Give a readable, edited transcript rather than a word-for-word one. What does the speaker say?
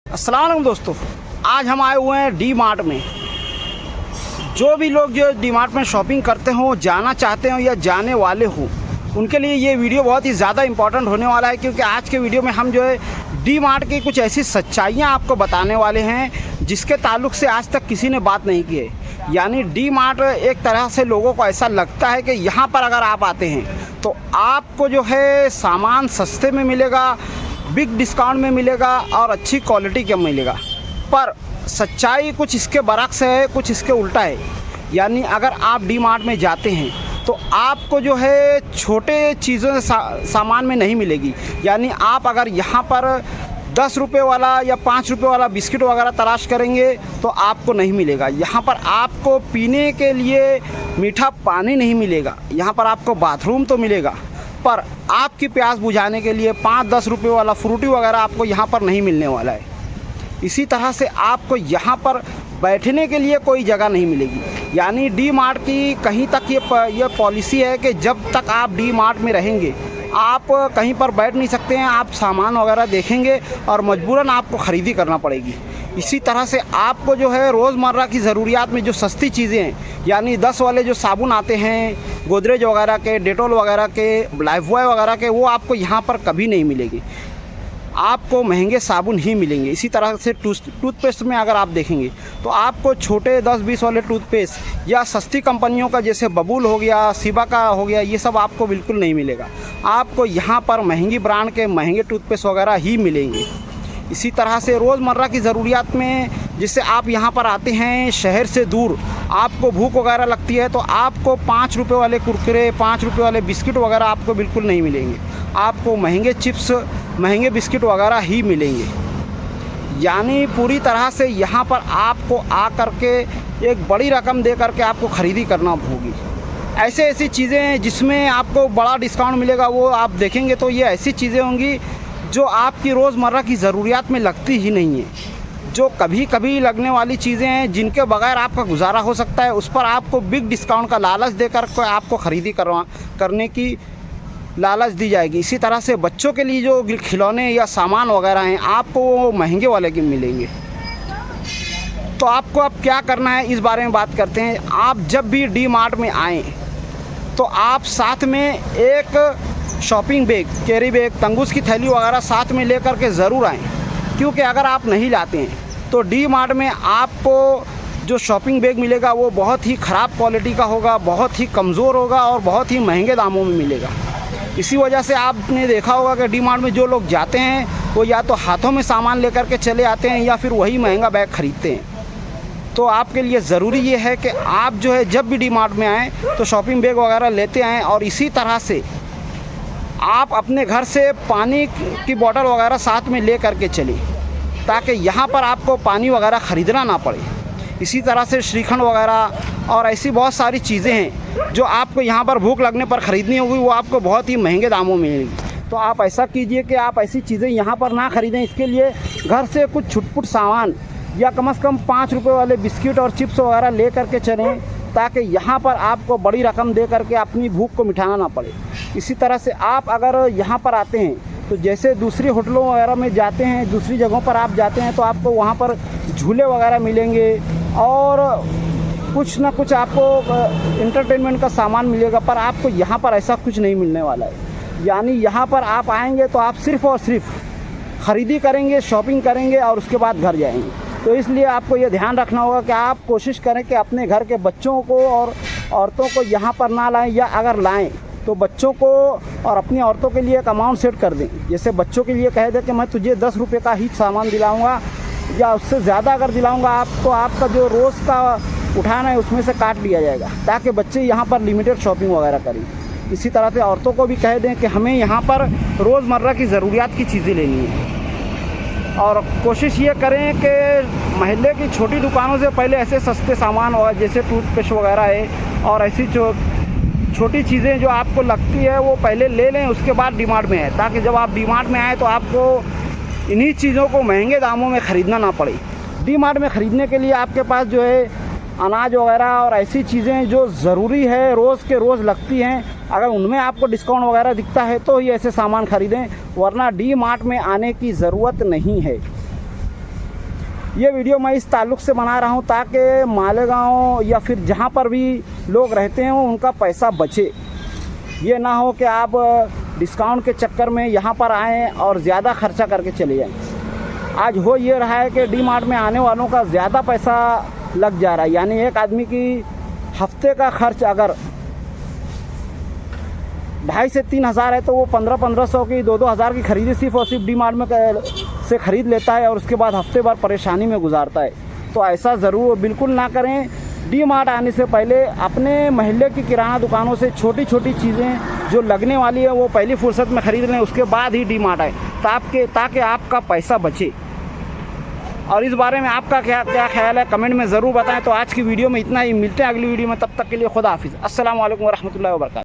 अस्सलाम वालेकुम दोस्तों, आज हम आए हुए हैं डी मार्ट में। जो भी लोग जो डी मार्ट में शॉपिंग करते हों, जाना चाहते हो या जाने वाले हों, उनके लिए ये वीडियो बहुत ही ज़्यादा इम्पॉर्टेंट होने वाला है, क्योंकि आज के वीडियो में हम जो है डी मार्ट की कुछ ऐसी सच्चाइयाँ आपको बताने वाले हैं जिसके ताल्लुक़ से आज तक किसी ने बात नहीं की है। यानी डी मार्ट एक तरह से लोगों को ऐसा लगता है कि यहाँ पर अगर आप आते हैं तो आपको जो है सामान सस्ते में मिलेगा, बिग डिस्काउंट में मिलेगा और अच्छी क्वालिटी का मिलेगा। पर सच्चाई कुछ इसके बरक्स है, कुछ इसके उल्टा है। यानी अगर आप डी मार्ट में जाते हैं तो आपको जो है छोटे चीज़ों से सामान में नहीं मिलेगी। यानी आप अगर यहाँ पर 10 रुपये वाला या 5 रुपये वाला बिस्किट वगैरह तलाश करेंगे तो आपको नहीं मिलेगा। यहाँ पर आपको पीने के लिए मीठा पानी नहीं मिलेगा। यहाँ पर आपको बाथरूम तो मिलेगा, पर आपकी प्यास बुझाने के लिए 5-10 रुपये वाला फ्रूटी वगैरह आपको यहाँ पर नहीं मिलने वाला है। इसी तरह से आपको यहाँ पर बैठने के लिए कोई जगह नहीं मिलेगी। यानी डी मार्ट की कहीं तक ये पॉलिसी है कि जब तक आप डी मार्ट में रहेंगे आप कहीं पर बैठ नहीं सकते हैं। आप सामान वगैरह देखेंगे और मजबूरन आपको ख़रीदी करना पड़ेगी। इसी तरह से आपको जो है रोज़मर्रा की ज़रूरियात में जो सस्ती चीज़ें हैं, यानी 10 वाले जो साबुन आते हैं गोदरेज वगैरह के, डेटॉल वगैरह के, लाइफबॉय वगैरह के, वो आपको यहाँ पर कभी नहीं मिलेगी। आपको महंगे साबुन ही मिलेंगे। इसी तरह से टूथपेस्ट में अगर आप देखेंगे तो आपको छोटे 10-20 वाले टूथपेस्ट या सस्ती कंपनियों का जैसे बबूल हो गया, सिबा का हो गया, ये सब आपको बिल्कुल नहीं मिलेगा। आपको यहाँ पर महंगी ब्रांड के महंगे टूथपेस्ट वगैरह ही मिलेंगे। इसी तरह से रोज़मर्रा की ज़रूरियात में जिससे आप यहाँ पर आते हैं शहर से दूर, आपको भूख वगैरह लगती है तो आपको 5 रुपये वाले कुरकुरे, 5 रुपये वाले बिस्किट वगैरह आपको बिल्कुल नहीं मिलेंगे। आपको महंगे चिप्स, महंगे बिस्किट वगैरह ही मिलेंगे। यानी पूरी तरह से यहाँ पर आपको आ कर के एक बड़ी रकम दे कर के आपको ख़रीदी करना होगी। ऐसी चीज़ें हैं जिसमें आपको बड़ा डिस्काउंट मिलेगा, वो आप देखेंगे तो ये ऐसी चीज़ें होंगी जो आपकी रोज़मर्रा की ज़रूरियात में लगती ही नहीं है। जो कभी कभी लगने वाली चीज़ें हैं जिनके बगैर आपका गुजारा हो सकता है, उस पर आपको बिग डिस्काउंट का लालच देकर के आपको ख़रीदी करने की लालच दी जाएगी। इसी तरह से बच्चों के लिए जो खिलौने या सामान वगैरह हैं आपको वो महंगे वाले के मिलेंगे। तो आपको अब क्या करना है इस बारे में बात करते हैं। आप जब भी डी मार्ट में आएँ तो आप साथ में एक शॉपिंग बैग, कैरी बैग, तंगूस की थैली वगैरह साथ में लेकर के ज़रूर आएँ, क्योंकि अगर आप नहीं लाते हैं तो डी मार्ट में आपको जो शॉपिंग बैग मिलेगा वो बहुत ही ख़राब क्वालिटी का होगा, बहुत ही कमज़ोर होगा और बहुत ही महंगे दामों में मिलेगा। इसी वजह से आपने देखा होगा कि डी मार्ट में जो लोग जाते हैं वो या तो हाथों में सामान लेकर के चले आते हैं या फिर वही महंगा बैग ख़रीदते हैं। तो आपके लिए ज़रूरी ये है कि आप जो है जब भी डी मार्ट में आएँ तो शॉपिंग बैग वगैरह लेते आएँ, और इसी तरह से आप अपने घर से पानी की बोतल वगैरह साथ में ले करके चलें, ताकि यहाँ पर आपको पानी वगैरह ख़रीदना ना पड़े। इसी तरह से श्रीखंड वगैरह और ऐसी बहुत सारी चीज़ें हैं जो आपको यहाँ पर भूख लगने पर ख़रीदनी होगी, वो आपको बहुत ही महंगे दामों में मिलेगी। तो आप ऐसा कीजिए कि आप ऐसी चीज़ें यहाँ पर ना ख़रीदें। इसके लिए घर से कुछ छुटपुट सामान या कम से कम 5 रुपये वाले बिस्किट और चिप्स वगैरह ले करके चलें, ताकि यहाँ पर आपको बड़ी रकम दे करके अपनी भूख को मिटाना ना पड़े। इसी तरह से आप अगर यहाँ पर आते हैं तो जैसे दूसरी होटलों वगैरह में जाते हैं, दूसरी जगहों पर आप जाते हैं तो आपको वहाँ पर झूले वगैरह मिलेंगे और कुछ ना कुछ आपको इंटरटेनमेंट का सामान मिलेगा, पर आपको यहाँ पर ऐसा कुछ नहीं मिलने वाला है। यानी यहाँ पर आप आएंगे तो आप सिर्फ़ और सिर्फ ख़रीदी करेंगे, शॉपिंग करेंगे और उसके बाद घर जाएंगे। तो इसलिए आपको ये ध्यान रखना होगा कि आप कोशिश करें कि अपने घर के बच्चों को और औरतों को यहाँ पर ना लाएं, या अगर लाएं तो बच्चों को और अपनी औरतों के लिए एक अमाउंट सेट कर दें। जैसे बच्चों के लिए कह दें कि मैं तुझे 10 रुपये का ही सामान दिलाऊंगा, या उससे ज़्यादा अगर दिलाऊंगा आप तो आपका जो रोज़ का उठाना है उसमें से काट लिया जाएगा, ताकि बच्चे यहाँ पर लिमिटेड शॉपिंग वगैरह करें। इसी तरह से औरतों को भी कह दें कि हमें यहाँ पर रोज़मर्रा की ज़रूरियात की चीज़ें लेनी है, और कोशिश ये करें कि महल्ले की छोटी दुकानों से पहले ऐसे सस्ते सामान और जैसे टूथपेस्ट वगैरह है और ऐसी छोटी चीज़ें जो आपको लगती है वो पहले ले लें, उसके बाद डी मार्ट में आए, ताकि जब आप डी मार्ट में आएँ तो आपको इन्हीं चीज़ों को महंगे दामों में ख़रीदना ना पड़े। डी मार्ट में ख़रीदने के लिए आपके पास जो है अनाज वगैरह और ऐसी चीज़ें जो ज़रूरी है, रोज़ के रोज़ लगती हैं, अगर उनमें आपको डिस्काउंट वगैरह दिखता है तो ही ऐसे सामान ख़रीदें, वरना डी मार्ट में आने की ज़रूरत नहीं है। ये वीडियो मैं इस ताल्लुक़ से बना रहा हूँ ताकि मालेगांव या फिर जहाँ पर भी लोग रहते हैं उनका पैसा बचे। ये ना हो कि आप डिस्काउंट के चक्कर में यहाँ पर आएँ और ज़्यादा खर्चा करके चले जाएँ। आज हो ये रहा है कि डी मार्ट में आने वालों का ज़्यादा पैसा लग जा रहा है, यानी एक आदमी की हफ्ते का खर्च अगर 2,500 से 3,000 है तो वो 1500 की 2,000 की खरीदी सिर्फ और सिर्फ डी मार्ट में से ख़रीद लेता है और उसके बाद हफ्ते भर परेशानी में गुजारता है। तो ऐसा ज़रूर बिल्कुल ना करें। डी मार्ट आने से पहले अपने महल्ले की किराना दुकानों से छोटी छोटी चीज़ें जो लगने वाली है वो पहली फुर्सत में ख़रीद लें, उसके बाद ही डी मार्ट आए ताकि आपका पैसा बचे। और इस बारे में आपका क्या ख्याल है कमेंट में ज़रूर बताएं। तो आज की वीडियो में इतना ही, मिलते हैं अगली वीडियो में, तब तक के लिए खुदा हाफिज़। अस्सलाम वालेकुम व रहमतुल्लाहि व बरकातहू।